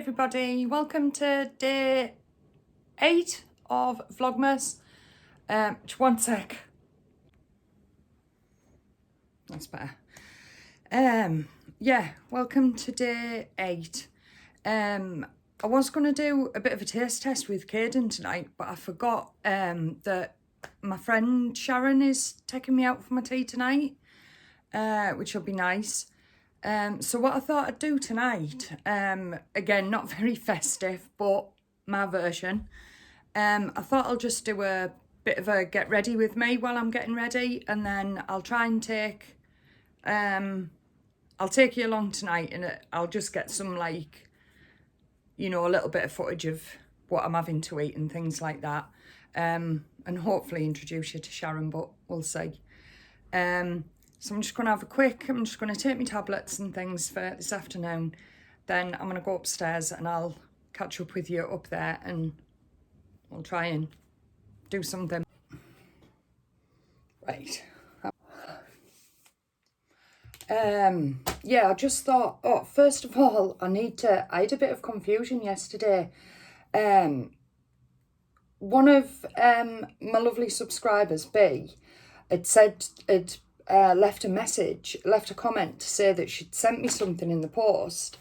everybody, welcome to day 8 of Vlogmas. Just one sec. That's better. Yeah, welcome to day 8. I was going to do a bit of a taste test with Caden tonight, but I forgot that my friend Sharon is taking me out for my tea tonight, which will be nice. So what I thought I'd do tonight, again, not very festive, but my version, I thought I'll just do a bit of a get ready with me while I'm getting ready, and then I'll try and take, I'll take you along tonight, and I'll just get some, like, you know, a little bit of footage of what I'm having to eat and things like that, and hopefully introduce you to Sharon, but we'll see. So I'm just going to have a quick, I'm just going to take my tablets and things for this afternoon. Then I'm going to go upstairs and I'll catch up with you up there and we'll try and do something. Right. Yeah, I just thought, first of all, I had a bit of confusion yesterday. One of my lovely subscribers, B, left a comment to say that she'd sent me something in the post.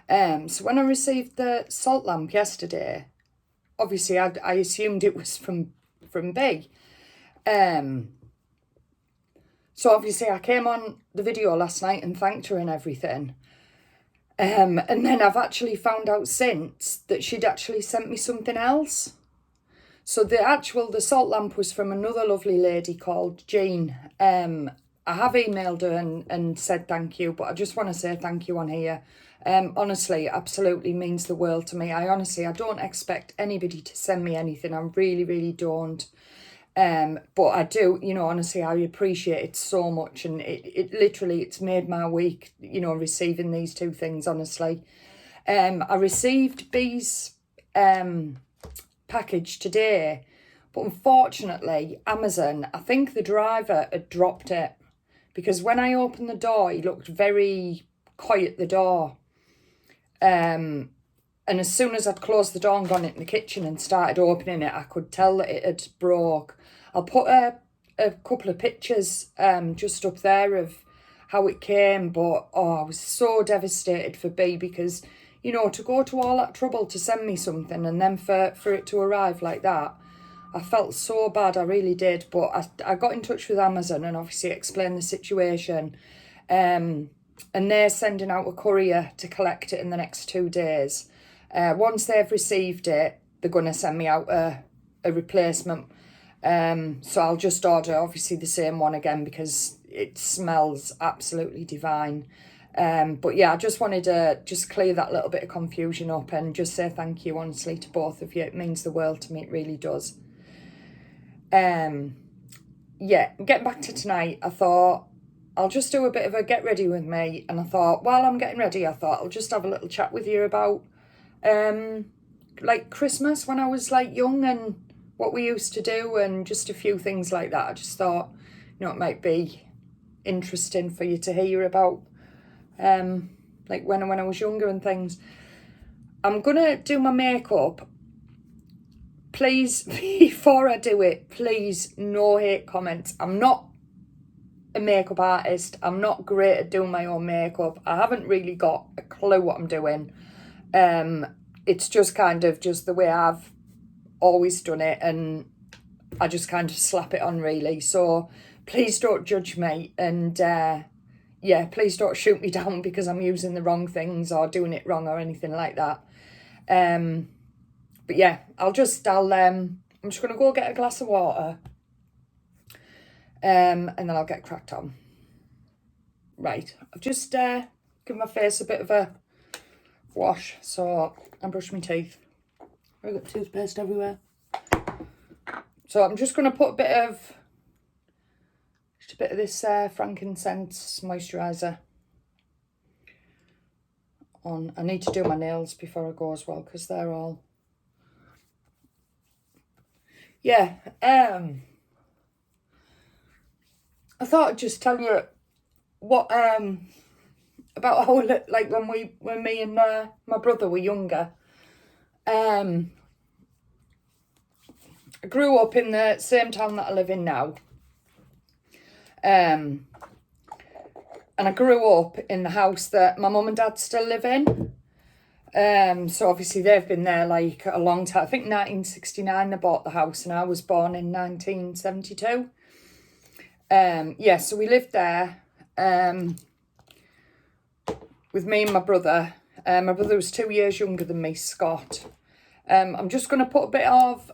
So when I received the salt lamp yesterday, obviously I assumed it was from B. So obviously I came on the video last night and thanked her and everything. And then I've actually found out since that she'd actually sent me something else. So the salt lamp was from another lovely lady called Jean. I have emailed her and said thank you, but I just want to say thank you on here. Honestly, it absolutely means the world to me. I don't expect anybody to send me anything. I really, really don't. But I do, you know, honestly, I appreciate it so much. And it literally, it's made my week, you know, receiving these two things, honestly. I received B's package today, but unfortunately, Amazon, I think the driver had dropped it. Because when I opened the door, he looked very coy at the door. And as soon as I'd closed the door and gone into the kitchen and started opening it, I could tell that it had broke. I'll put a couple of pictures just up there of how it came. But, I was so devastated for B because, you know, to go to all that trouble to send me something and then for it to arrive like that, I felt so bad, I really did. But I got in touch with Amazon and obviously explained the situation. And they're sending out a courier to collect it in the next 2 days. Once they've received it, they're going to send me out a replacement. So I'll just order, obviously, the same one again because it smells absolutely divine. But yeah, I just wanted to just clear that little bit of confusion up and just say thank you, honestly, to both of you. It means the world to me, it really does. Yeah, getting back to tonight, I thought I'll just do a bit of a get ready with me, and I thought while I'm getting ready, I thought I'll just have a little chat with you about like Christmas when I was like young and what we used to do and just a few things like that. I just thought, you know, it might be interesting for you to hear about like when I was younger and things. I'm gonna do my makeup. Please, before I do it, please, no hate comments. I'm not a makeup artist. I'm not great at doing my own makeup. I haven't really got a clue what I'm doing. It's just kind of just the way I've always done it, and I just kind of slap it on, really. So please don't judge me, and yeah, please don't shoot me down because I'm using the wrong things or doing it wrong or anything like that. But yeah, I'm just gonna go get a glass of water, and then I'll get cracked on. Right, I've just given my face a bit of a wash, so I brush my teeth. I've got toothpaste everywhere. So I'm just gonna put a bit of this frankincense moisturiser on. I need to do my nails before I go as well because they're all. Yeah, I thought I'd just tell you what about how, like, when me and my brother were younger. I grew up in the same town that I live in now. And I grew up in the house that my mum and dad still live in. So obviously they've been there like a long time. I think 1969 they bought the house, and I was born in 1972. Yeah, so we lived there with me and my brother. My brother was 2 years younger than me, Scott. I'm just going to put a bit of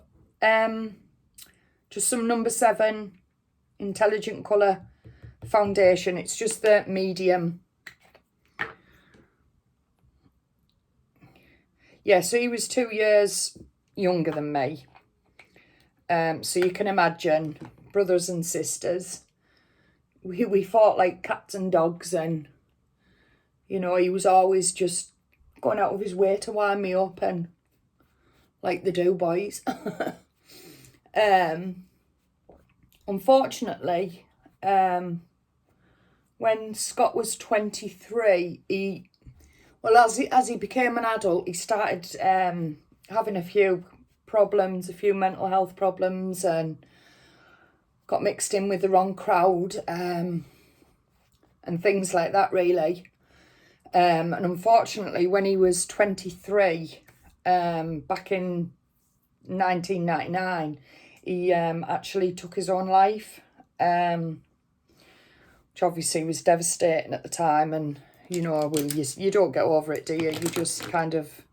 just some number 7 intelligent colour foundation. It's just the medium. Yeah, so he was 2 years younger than me. So you can imagine, brothers and sisters, we fought like cats and dogs, and, you know, he was always just going out of his way to wind me up, and like they do, boys. Unfortunately, when Scott was 23, as he became an adult, he started having a few problems, a few mental health problems, and got mixed in with the wrong crowd, and things like that, really. And unfortunately, when he was 23, back in 1999, he actually took his own life, which obviously was devastating at the time. And, you know, you don't get over it, do you? You just kind of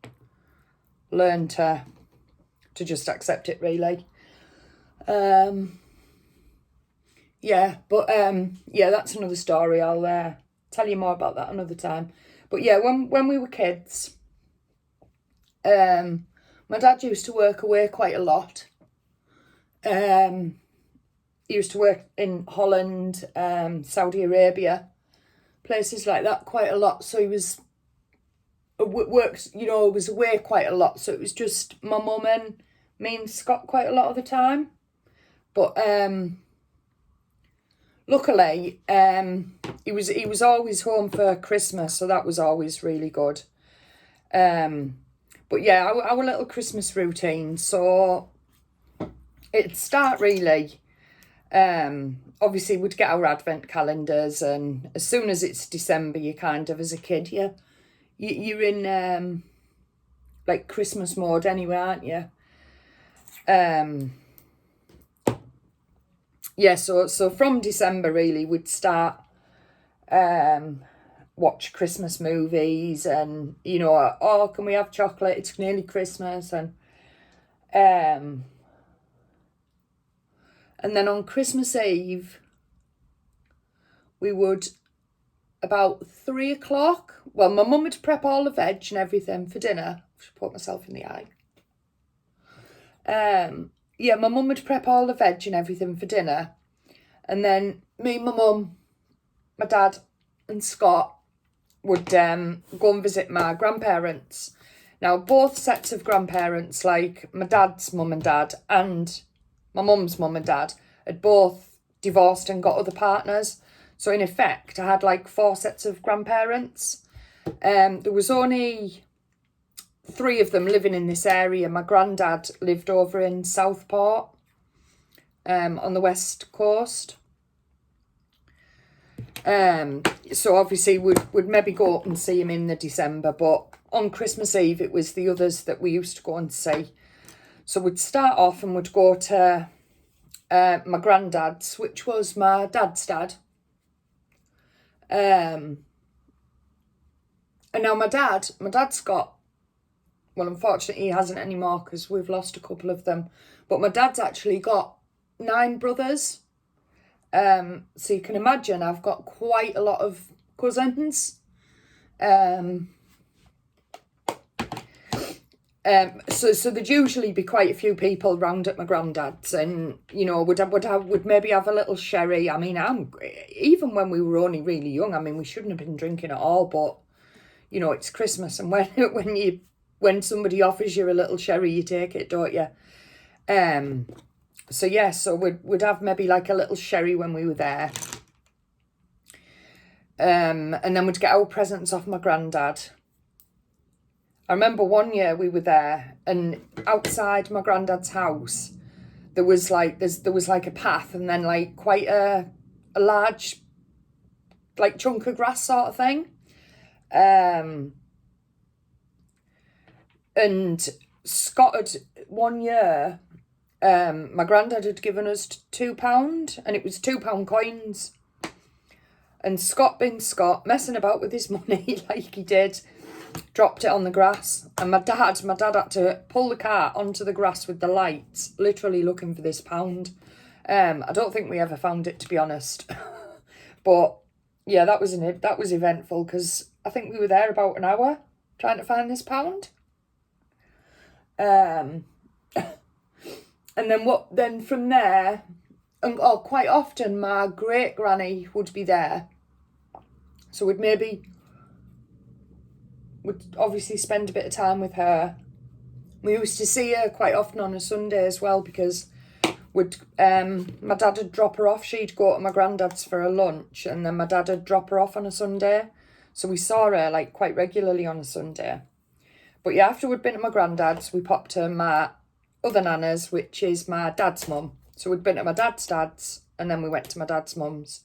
learn to just accept it, really. Yeah, but yeah, that's another story. I'll tell you more about that another time. But yeah, when we were kids, my dad used to work away quite a lot. He used to work in Holland, Saudi Arabia, places like that quite a lot. So he was was away quite a lot. So it was just my mum and me and Scott quite a lot of the time. But luckily, he was always home for Christmas, so that was always really good. But yeah, our little Christmas routine. So it'd start really. Obviously, we'd get our advent calendars, and as soon as it's December, you kind of, as a kid, you're in like Christmas mode anyway, aren't you? Yeah, so from December, really, we'd start watch Christmas movies, and, you know, oh, can we have chocolate? It's nearly Christmas. And then on Christmas Eve, we would, about 3 o'clock, well, my mum would prep all the veg and everything for dinner. I should put myself in the eye. Yeah, my mum would prep all the veg and everything for dinner. And then me, my mum, my dad and Scott would go and visit my grandparents. Now, both sets of grandparents, like my dad's mum and dad and my mum's mum and dad, had both divorced and got other partners. So in effect, I had like 4 sets of grandparents. There was only 3 of them living in this area. My granddad lived over in Southport, on the west coast. So obviously we'd maybe go up and see him in the December, but on Christmas Eve it was the others that we used to go and see. So we'd start off and we'd go to my granddad's, which was my dad's dad. And now my dad's got, well, unfortunately he hasn't anymore because we've lost a couple of them, but my dad's actually got 9 brothers. So you can imagine I've got quite a lot of cousins. So there'd usually be quite a few people round at my granddad's, and, you know, would maybe have a little sherry. I mean, even when we were only really young, I mean, we shouldn't have been drinking at all, but, you know, it's Christmas, and when somebody offers you a little sherry, you take it, don't you? So yeah, so we'd have maybe like a little sherry when we were there. And then we'd get our presents off my granddad. I remember one year we were there, and outside my granddad's house, there was like a path, and then like quite a large like chunk of grass sort of thing. And Scott had one year, my granddad had given us £2, and it was £2 coins. And Scott being Scott, messing about with his money like he did, dropped it on the grass. And my dad had to pull the cart onto the grass with the lights, literally looking for this pound. I don't think we ever found it, to be honest. But yeah, that was eventful, because I think we were there about an hour trying to find this pound. And then from there, and quite often my great granny would be there. So we'd obviously spend a bit of time with her. We used to see her quite often on a Sunday as well, because my dad would drop her off. She'd go to my granddad's for a lunch, and then my dad would drop her off on a Sunday. So we saw her like quite regularly on a Sunday. But yeah, after we'd been to my granddad's, we popped to my other nana's, which is my dad's mum. So we'd been to my dad's, and then we went to my dad's mum's.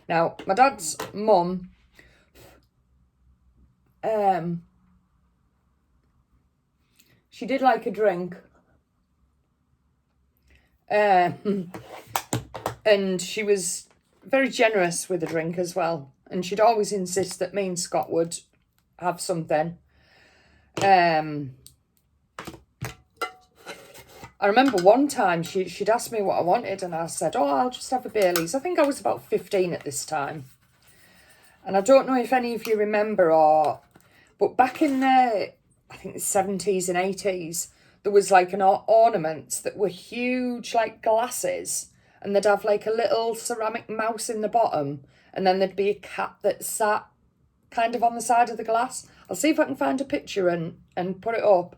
Now, my dad's mum, she did like a drink. And she was very generous with a drink as well. And she'd always insist that me and Scott would have something. I remember one time she'd asked me what I wanted, and I said, oh, I'll just have a Baileys. I think I was about 15 at this time. And I don't know if any of you remember, but back in the, I think the 70s and 80s, there was like ornaments that were huge, like glasses, and they'd have like a little ceramic mouse in the bottom, and then there'd be a cat that sat kind of on the side of the glass. I'll see if I can find a picture and put it up.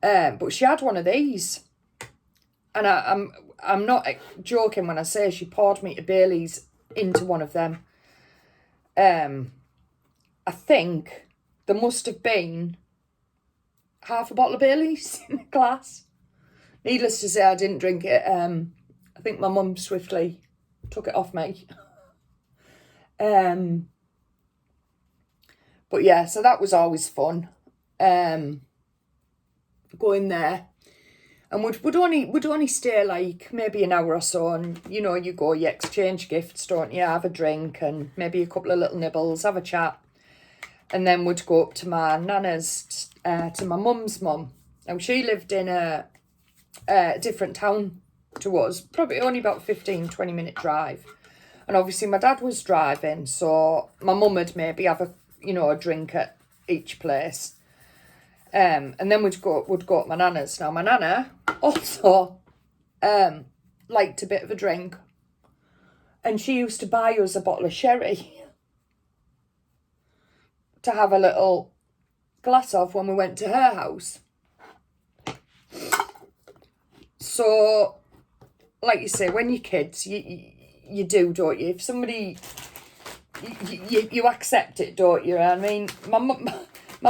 But she had one of these. And I'm not joking when I say she poured me a Baileys into one of them. I think there must have been half a bottle of Baileys in the glass. Needless to say, I didn't drink it. I think my mum swiftly took it off me. But yeah, so that was always fun. Going there. And would only stay like maybe an hour or so, and you go, you exchange gifts, don't you? Have a drink and maybe a couple of little nibbles, have a chat, and then would go up to my nana's, to my mum's mum. Now she lived in a different town to us, probably only about 15-20 minute drive, and obviously my dad was driving, so my mum would maybe have a drink at each place. And then would go to my nana's. Now my nana also liked a bit of a drink, and she used to buy us a bottle of sherry to have a little glass of when we went to her house. So, like you say, when you're kids, you do, don't you? If somebody, you accept it, don't you? I mean, my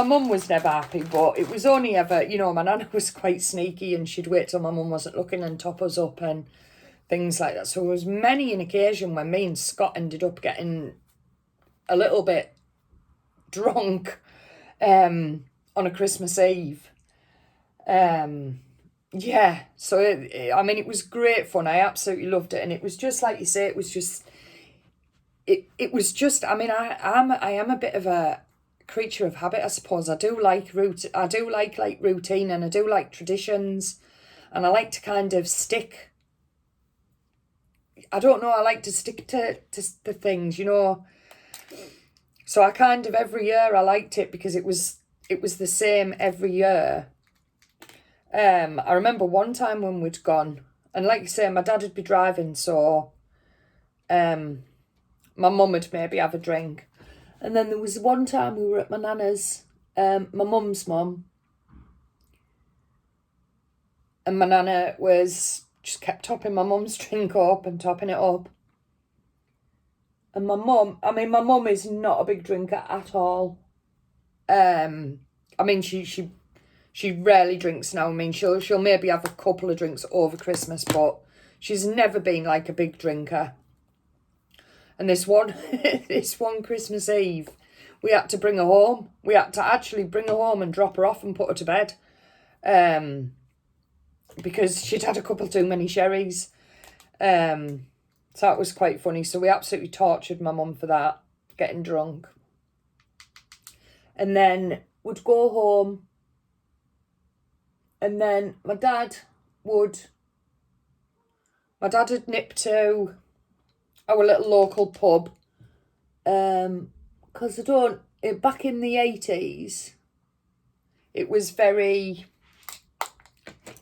mum was never happy, but it was only ever, my nana was quite sneaky, and she'd wait till my mum wasn't looking and top us up and things like that. So there was many an occasion when me and Scott ended up getting a little bit drunk on a Christmas Eve. Yeah, so it was great fun. I absolutely loved it, and it was just like you say, it was just, I mean, I am a bit of a creature of habit, I suppose. I do like routine, and I do like traditions, and I like to kind of stick. I don't know, I like to stick to things, So I kind of, every year I liked it because it was the same every year. I remember one time when we'd gone, and like you say, my dad would be driving, so my mum would maybe have a drink. And then there was one time we were at my nana's, my mum's mum, and my nana just kept topping my mum's drink up and topping it up. And my mum, I mean, my mum is not a big drinker at all. I mean, she rarely drinks now. I mean, she'll maybe have a couple of drinks over Christmas, but she's never been like a big drinker. And this one Christmas Eve, we had to bring her home. We had to actually bring her home and drop her off and put her to bed. Because she'd had a couple too many sherries. So that was quite funny. So we absolutely tortured my mum for that, getting drunk. And then would go home. And then my dad had nipped to our little local pub. Because back in the 80s, it was very,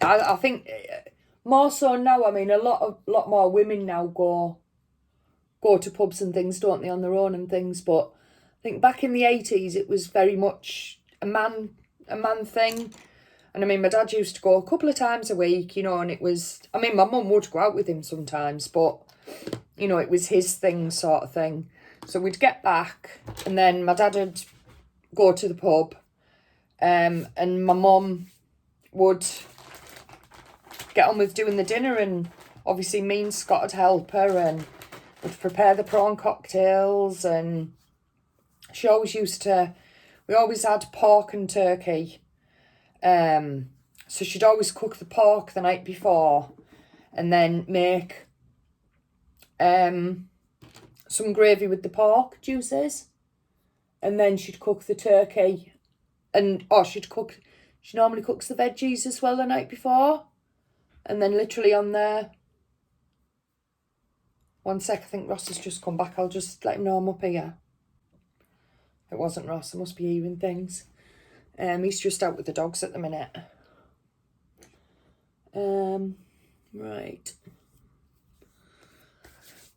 I think, more so now. I mean, a lot more women now go to pubs and things, don't they, on their own and things. But I think back in the 80s, it was very much a man thing. And I mean, my dad used to go a couple of times a week, you know, and it was, I mean, my mum would go out with him sometimes, but, you know, it was his thing sort of thing. So we'd get back, and then my dad would go to the pub, and my mum would get on with doing the dinner, and obviously me and Scott would help her and would prepare the prawn cocktails, and we always had pork and turkey. So she'd always cook the pork the night before and then make some gravy with the pork juices, and then she'd cook the turkey, and she normally cooks the veggies as well the night before, and then literally on there. One sec, I think Ross has just come back. I'll just let him know I'm up here. It wasn't Ross, I must be hearing things. He's just out with the dogs at the minute. Right.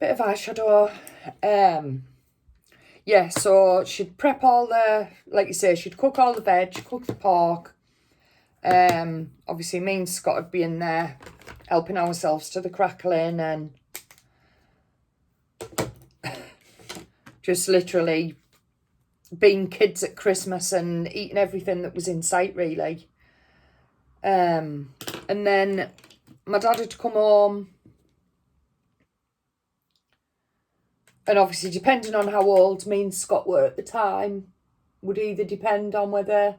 Bit of eyeshadow. Yeah, so she'd prep all the, like you say, she'd cook all the veg, cook the pork. Obviously me and Scott would be in there helping ourselves to the crackling and just literally being kids at Christmas and eating everything that was in sight, really. And then my dad had come home, and obviously depending on how old me and Scott were at the time would either depend on whether,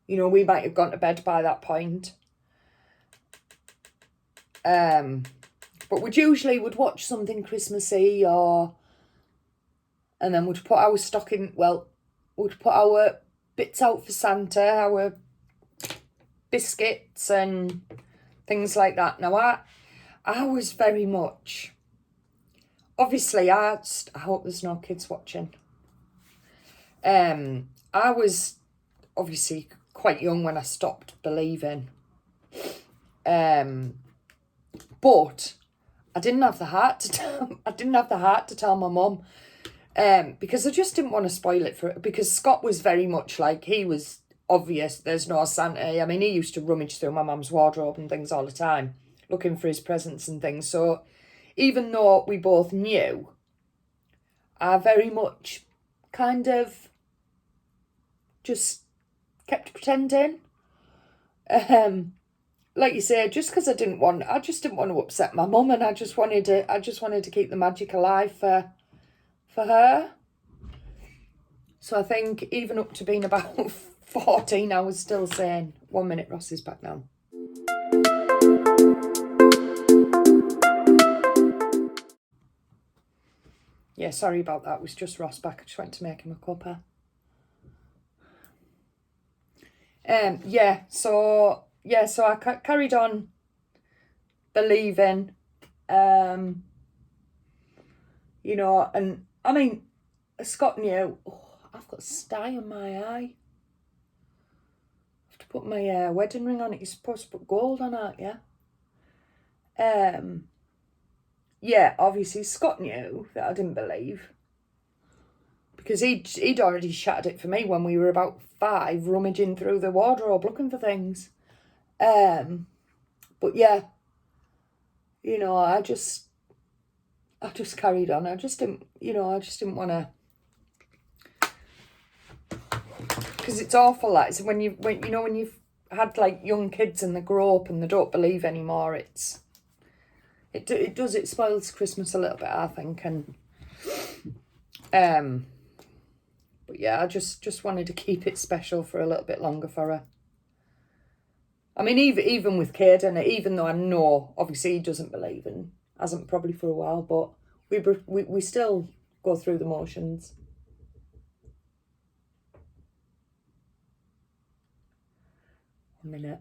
you know, we might have gone to bed by that point. But we'd usually watch something Christmassy, and then we'd put our we'd put our bits out for Santa, our biscuits and things like that. Now, I was very much, obviously, I hope there's no kids watching. I was obviously quite young when I stopped believing. But I didn't have the heart to tell my mum. Because I just didn't want to spoil it for her. Because Scott was very much like, he was obvious there's no Santa. I mean, he used to rummage through my mum's wardrobe and things all the time, looking for his presents and things. So even though we both knew, I very much kind of just kept pretending. Like you say, just because I just didn't want to upset my mum, and I just wanted to keep the magic alive for her. So I think even up to being about 14, I was still saying, 1 minute, Ross is back now. Yeah, sorry about that. It was just Ross back. I just went to make him a cuppa. So I carried on believing, you know, and I mean, Scott knew, I've got sty on my eye. I have to put my wedding ring on it. You're supposed to put gold on it, yeah? Yeah, obviously Scott knew that I didn't believe, because he'd already shattered it for me when we were about 5, rummaging through the wardrobe looking for things. But yeah, you know, I just I just carried on. I just didn't, you know, I just didn't want to, because it's awful. Like, so when you've had like young kids and they grow up and they don't believe anymore, it spoils Christmas a little bit, I think. And but yeah, I just wanted to keep it special for a little bit longer for her. I mean, even with Caden, even though I know obviously he doesn't believe and hasn't probably for a while, but we still go through the motions. A minute.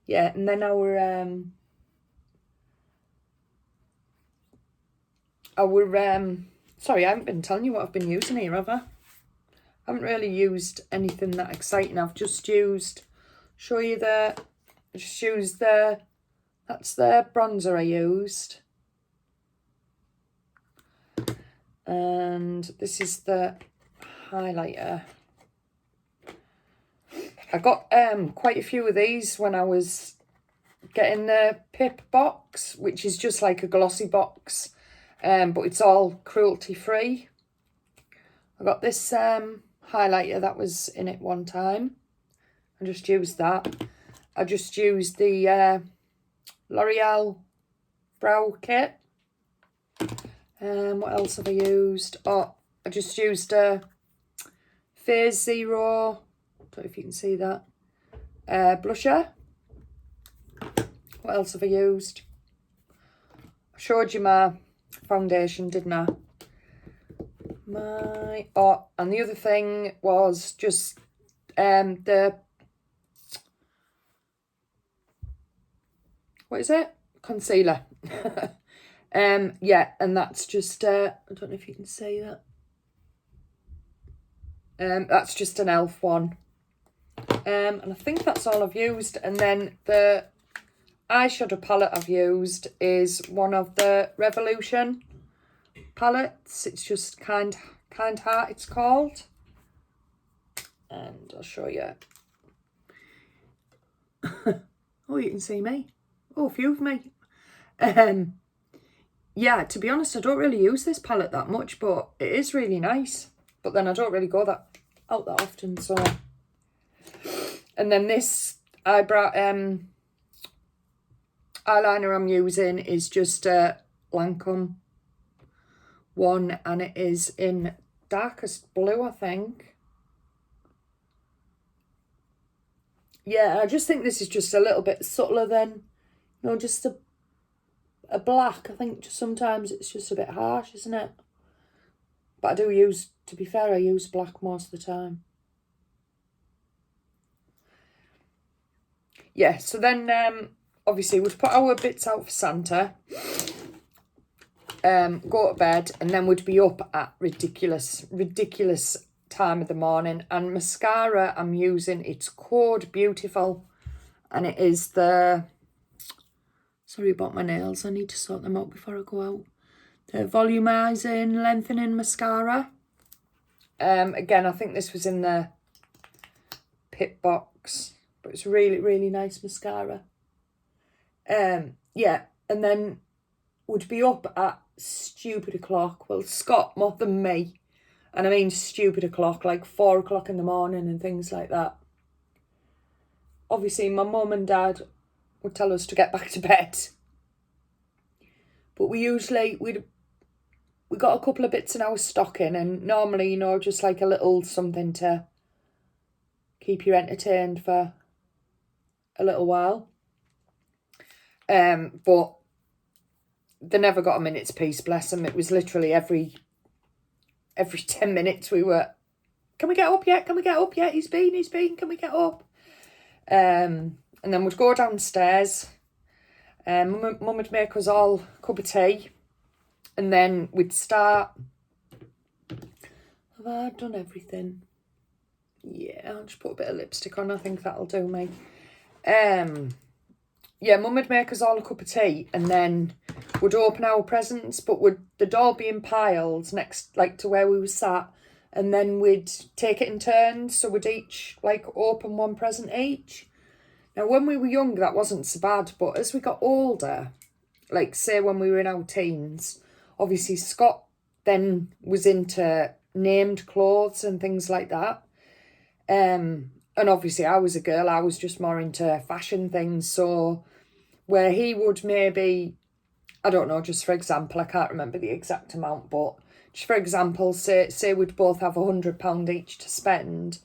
Yeah, and then our sorry, I haven't been telling you what I've been using here, have I? I haven't really used anything that exciting. I've just used, show you there, I just used that's the bronzer I used. And this is the highlighter. I got quite a few of these when I was getting the Pip box, which is just like a glossy box, but it's all cruelty free. I got this highlighter that was in it one time. I just used that. I just used the L'Oreal brow kit. What else have I used? Oh, I just used a Phase Zero, don't know if you can see that, blusher. What else have I used? I showed you my foundation, didn't I? And the other thing was just the, what is it? Concealer. Yeah, and that's just, I don't know if you can see that. That's just an e.l.f. one. And I think that's all I've used. And then the eyeshadow palette I've used is one of the Revolution palettes. It's just Kind Heart, it's called. And I'll show you. Oh, you can see me. Oh, a few of me. Yeah, to be honest, I don't really use this palette that much, but it is really nice. But then I don't really go out that often, so. And then this eyebrow eyeliner I'm using is just a Lancome one, and it is in darkest blue, I think. Yeah, I just think this is just a little bit subtler than, you know, just a black. I think just sometimes it's just a bit harsh, isn't it? But I do use, to be fair, I use black most of the time. Yeah, so then obviously we'd put our bits out for Santa, go to bed, and then we'd be up at ridiculous time of the morning. And mascara I'm using, it's Code Beautiful, and it is the, sorry about my nails, I need to sort them out before I go out. The volumizing, lengthening mascara. Again, I think this was in the Pip box, but it's really nice mascara. Yeah, and then would be up at stupid o'clock. Well, Scott more than me, and I mean stupid o'clock, like 4 o'clock in the morning and things like that. Obviously, my mum and dad would tell us to get back to bed, but we got a couple of bits in our stocking, and normally, you know, just like a little something to keep you entertained for a little while. But they never got a minute's peace, bless them. It was literally every 10 minutes we were, can we get up yet? Can we get up yet? He's been, can we get up? And then we'd go downstairs. Mum would make us all a cup of tea. And then we'd start. Have I done everything? Yeah, I'll just put a bit of lipstick on. I think that'll do me. Yeah, Mum would make us all a cup of tea, and then we'd open our presents, but they'd all be in piles next, like to where we were sat, and then we'd take it in turns, so we'd each like open one present each. Now when we were young that wasn't so bad, but as we got older, like say when we were in our teens, obviously Scott then was into named clothes and things like that. And obviously I was a girl, I was just more into fashion things. So where he would maybe, I don't know, just for example, I can't remember the exact amount, but just for example, say we'd both have £100 each to spend.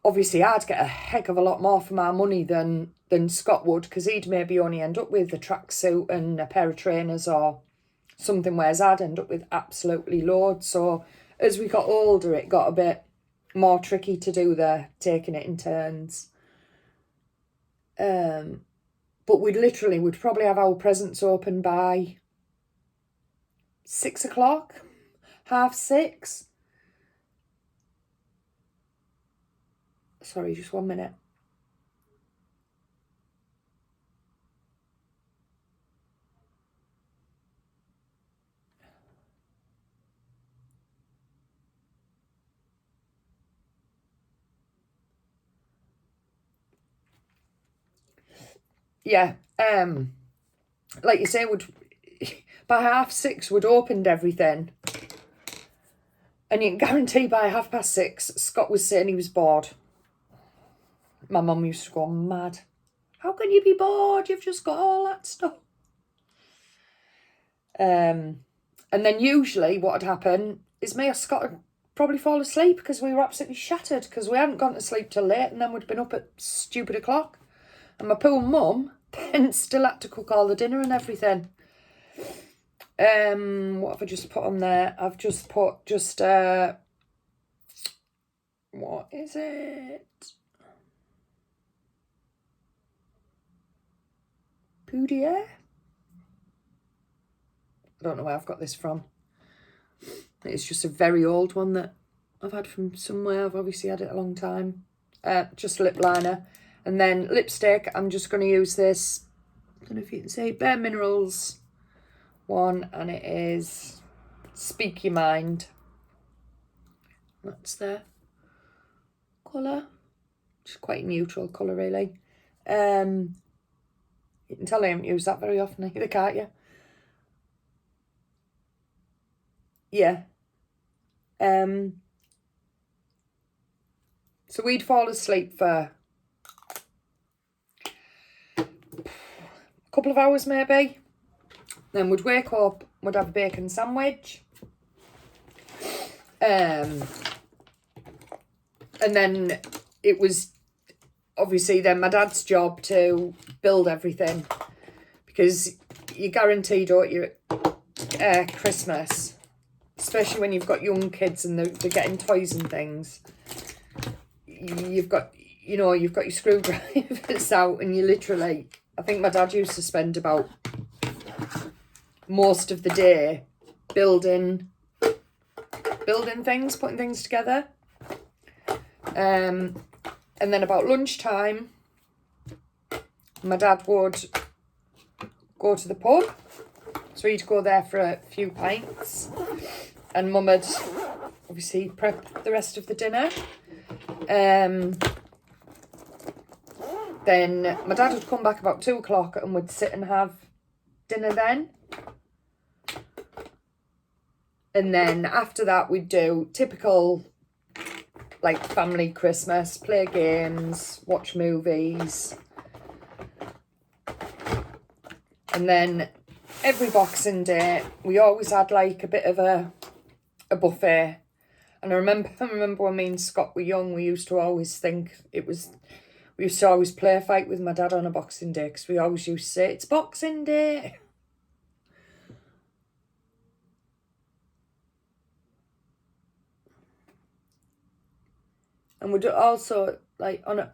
Obviously I'd get a heck of a lot more for my money than Scott would, because he'd maybe only end up with a tracksuit and a pair of trainers or something, whereas I'd end up with absolutely loads. So as we got older, it got a bit more tricky to do the taking it in turns. But we'd probably have our presents open by 6 o'clock, 6:30. Sorry, just 1 minute. Yeah, like you say, by 6:30 we'd opened everything, and you can guarantee by 6:30 Scott was saying he was bored. My mum used to go mad. How can you be bored? You've just got all that stuff. And then usually what would happen is me or Scott would probably fall asleep because we were absolutely shattered because we hadn't gone to sleep till late, and then we'd been up at stupid o'clock. And my poor mum then still had to cook all the dinner and everything. What have I just put on there? I've just put what is it? Poudier? I don't know where I've got this from. It's just a very old one that I've had from somewhere. I've obviously had it a long time. Just lip liner. And then lipstick, I'm just going to use this, I don't know if you can see, Bare Minerals one, and it is Speak Your Mind. That's the colour. Just quite a neutral colour, really. You can tell I haven't used that very often either, can't you? Yeah. So we'd fall asleep for a couple of hours maybe. Then we'd wake up, we'd have a bacon sandwich. And then it was obviously then my dad's job to build everything, because you guarantee, don't you, Christmas, especially when you've got young kids and they're getting toys and things, you've got your screwdrivers out, and you literally, I think my dad used to spend about most of the day building things, putting things together. And then about lunchtime, my dad would go to the pub. So he'd go there for a few pints. And Mum would obviously prep the rest of the dinner. Then my dad would come back about 2 o'clock and would sit and have dinner then. And then after that, we'd do typical, like, family Christmas, play games, watch movies. And then every Boxing Day, we always had, like, a bit of a buffet. And I remember when me and Scott were young, we used to always think we used to always play a fight with my dad on a Boxing Day, because we always used to say, it's Boxing Day. And we'd also, like, on a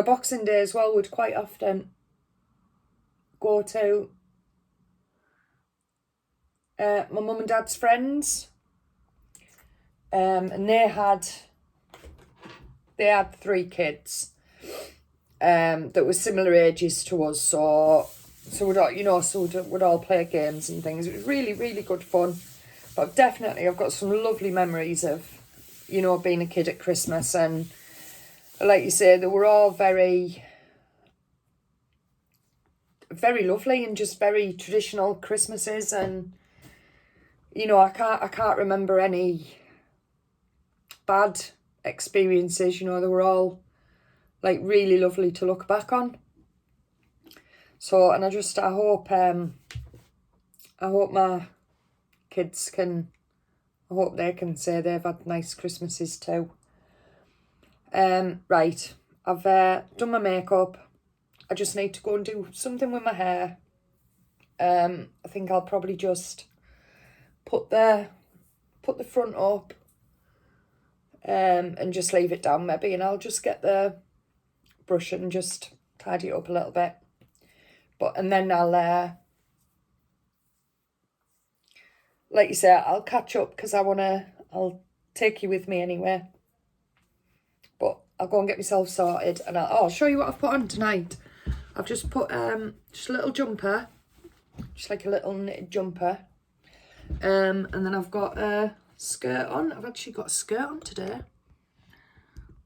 Boxing Day as well, we'd quite often go to my mum and dad's friends. And they had 3 kids that were similar ages to us, so we'd all, we'd all play games and things. It was really, really good fun. But definitely I've got some lovely memories of, you know, being a kid at Christmas. And like you say, they were all very, very lovely and just very traditional Christmases. And, you know, I can't remember any bad experiences. You know, they were all like really lovely to look back on. So, and I hope my kids can, I hope they can say they've had nice Christmases too. Right, I've done my makeup. I just need to go and do something with my hair. I think I'll probably just put the front up and just leave it down maybe, and I'll just get the brush and just tidy it up a little bit. And then I'll, like you say, I'll catch up because I'll take you with me anyway. But I'll go and get myself sorted, and I'll show you what I've put on tonight. I've just put just a little jumper, just like a little knitted jumper. And then I've got a skirt on. I've actually got a skirt on today.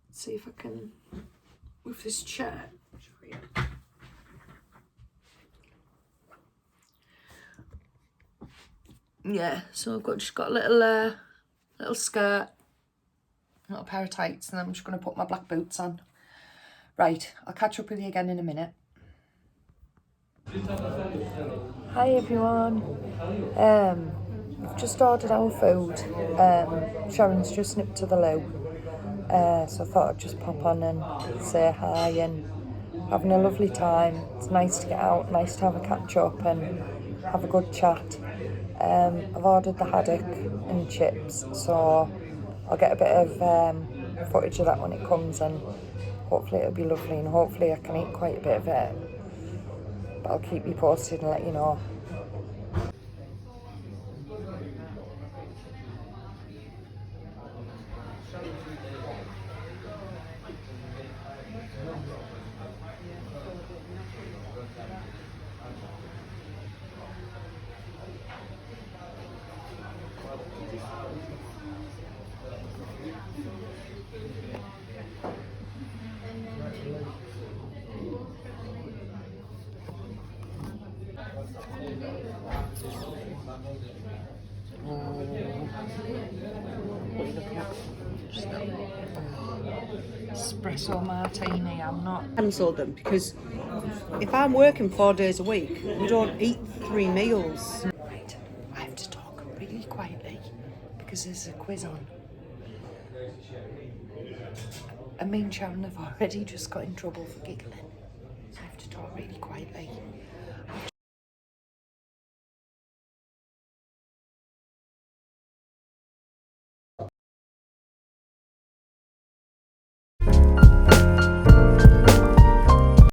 Let's see if I can move this chair. Show you. Yeah, so I've just got a little skirt, a little pair of tights, and I'm just going to put my black boots on. Right, I'll catch up with you again in a minute. Hi everyone. We've just ordered our food. Sharon's just nipped to the loo. So I thought I'd just pop on and say hi, and having a lovely time. It's nice to get out, nice to have a catch up and have a good chat. I've ordered the haddock and chips, so I'll get a bit of footage of that when it comes, and hopefully it'll be lovely, and hopefully I can eat quite a bit of it. But I'll keep you posted and let you know. Espresso martini. I'm not cancelled them because if I'm working 4 days a week, we don't eat 3 meals. right. I have to talk really quietly because there's a quiz on. And me and Sharon have already just got in trouble for giggling. So I have to talk really quietly.